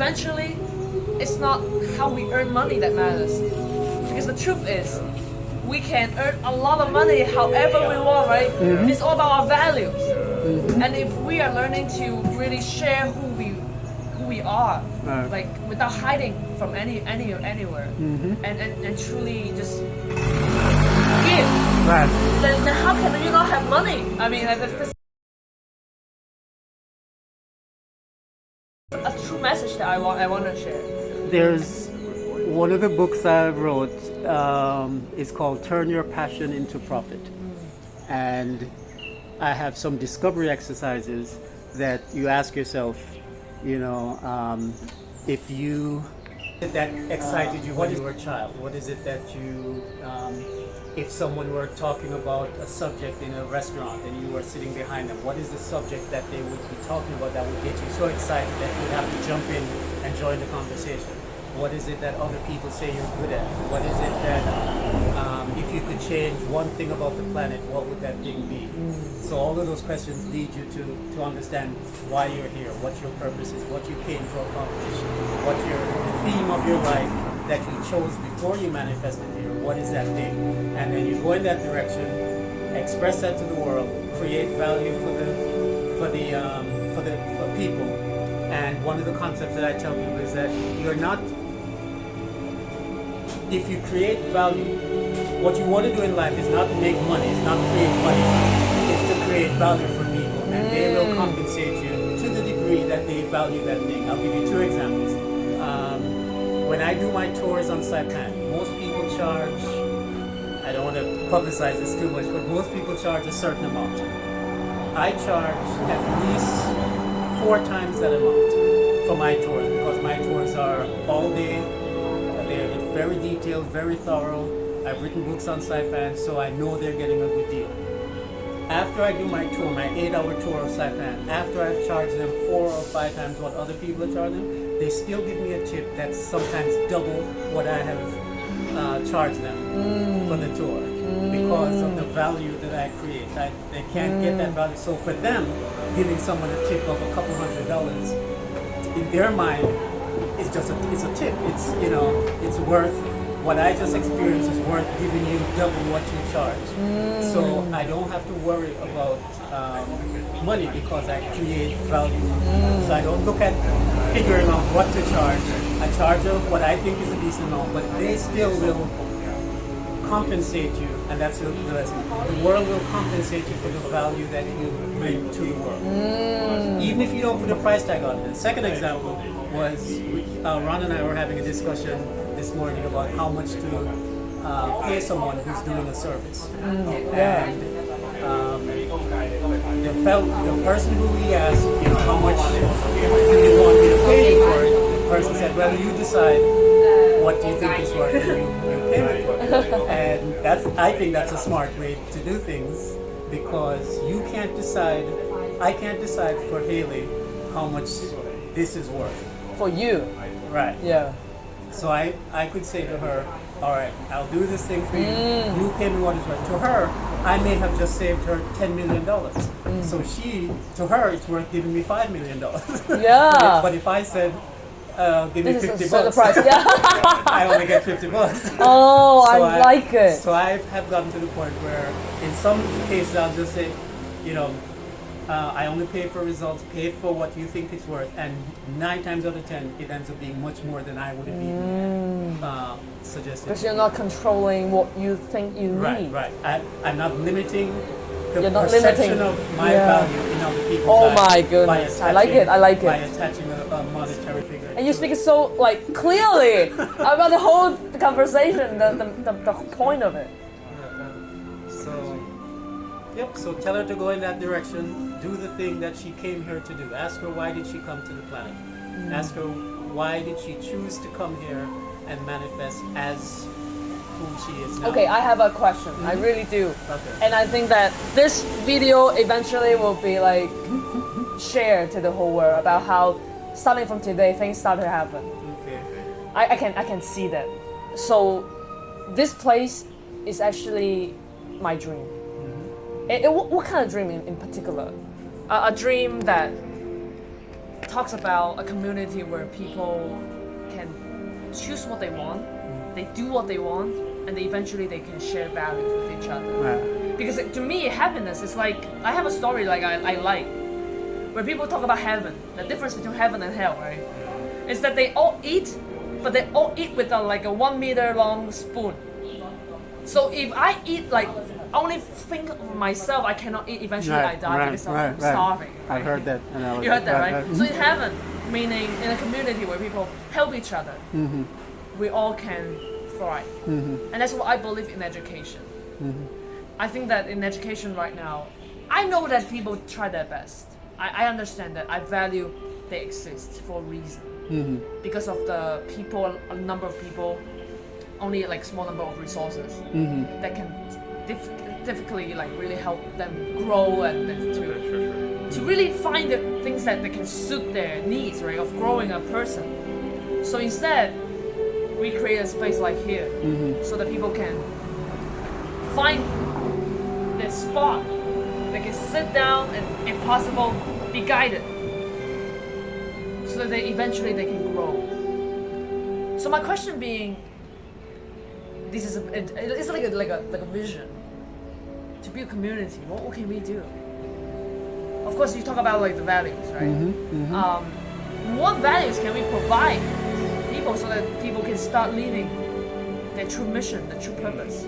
eventually, it's not how we earn money that matters. Because the truth is, we can earn a lot of money however we want, right? It's all about our values. And if we are learning to really share who we are, like without hiding from anywhere, and truly just give, then how can you not have money? I mean, that's a true message that I want to share. There's one of the books I wrote is called Turn Your Passion into Profit. And I have some discovery exercises that you ask yourself, if you that excited you when you were a child? What is it that you, if someone were talking about a subject in a restaurant and you were sitting behind them, what is the subject that they would be talking about that would get you so excited that you would have to jump in and join the conversation? What is it that other people say you're good at? What is it that, if you could change one thing about the planet, what would that thing be? So all of those questions lead you to understand why you're here, what your purpose is, what you came to accomplish, what the theme of your life that you chose before you manifested here, what is that thing? And then you go in that direction, express that to the world, create value for people. And one of the concepts that I tell people is that if you create value, what you want to do in life is not make money, it's not create money, it's to create value for people. And they will compensate you to the degree that they value that thing. I'll give you two examples. When I do my tours on Saipan, most people charge, I don't want to publicize this too much, but most people charge a certain amount. I charge at least 4 times that amount for my tours, because my tours are all day, they're very detailed, very thorough. I've written books on Saipan, so I know they're getting a good deal. After I do my tour, my 8-hour tour of Saipan, after I've charged them 4 or 5 times what other people are charging, they still give me a tip that's sometimes double what I have charged them for the tour, because of the value that I create. They can't get that value. So for them, giving someone a tip of a couple $100, in their mind, it's a tip. It's worth what I just experienced is worth giving you double what you charge. So I don't have to worry about money because I create value. So I don't look at figuring out what to charge. I charge them what I think is a decent amount, but they still will compensate you, and that's the lesson. The world will compensate you for the value that you bring to the world. Even if you don't put a price tag on it. The second example was Ron and I were having a discussion this morning about how much to pay someone who's doing a service. And the person who we asked, how much do you want me to pay you for it? The person said, well, you decide what do you think is worth, and you pay me for it. And I think that's a smart way to do things, because you can't decide, I can't decide for Hailey how much this is worth. For you. Right. Yeah. So I could say to her, all right, I'll do this thing for you. You pay me what is worth. To her, I may have just saved her $10 million. So to her, it's worth giving me $5 million. Yeah. But if I said, give me $50, the price. Yeah. I only get $50. Oh, so I like it. So I have gotten to the point where, in some cases, I'll just say, I only pay for results, pay for what you think it's worth, and 9 times out of 10, it ends up being much more than I would have even suggested. Because you're not controlling what you think you need. Right. I'm not limiting the perception of my value in other people's lives. Oh my goodness, I like it. By attaching a monetary figure. And you speak so clearly about the whole conversation, the point of it. So tell her to go in that direction, do the thing that she came here to do. Ask her why did she come to the planet. Ask her why did she choose to come here and manifest as who she is now. Okay, I have a question. I really do. Okay. And I think that this video eventually will be shared to the whole world about how starting from today things start to happen. Okay. I can see that. So this place is actually my dream. What kind of dream in particular? A dream that talks about a community where people can choose what they want, they do what they want, and eventually they can share values with each other. Yeah. Because to me, happiness is like, I have a story like I like, where people talk about heaven, the difference between heaven and hell, right? Is that they all eat, but they all eat with like a 1 meter long spoon. So if I eat like, only think of myself, I cannot eat, eventually I die because I'm starving. Right? I've heard that. You heard that, right? So in heaven, meaning in a community where people help each other, we all can thrive. And that's what I believe in education. I think that in education right now, I know that people try their best. I understand that. I value they exist for a reason. Because of the people, a number of people, only like small number of resources that can difficultly like really help them grow and to really find the things that can suit their needs, right, of growing a person. So instead, we create a space like here so that people can find their spot. They can sit down and, if possible, be guided, so that eventually they can grow. So my question being, this is it's like a vision to build community. What can we do? Of course, you talk about like the values, right? What values can we provide people so that people can start living their true mission, their true purpose?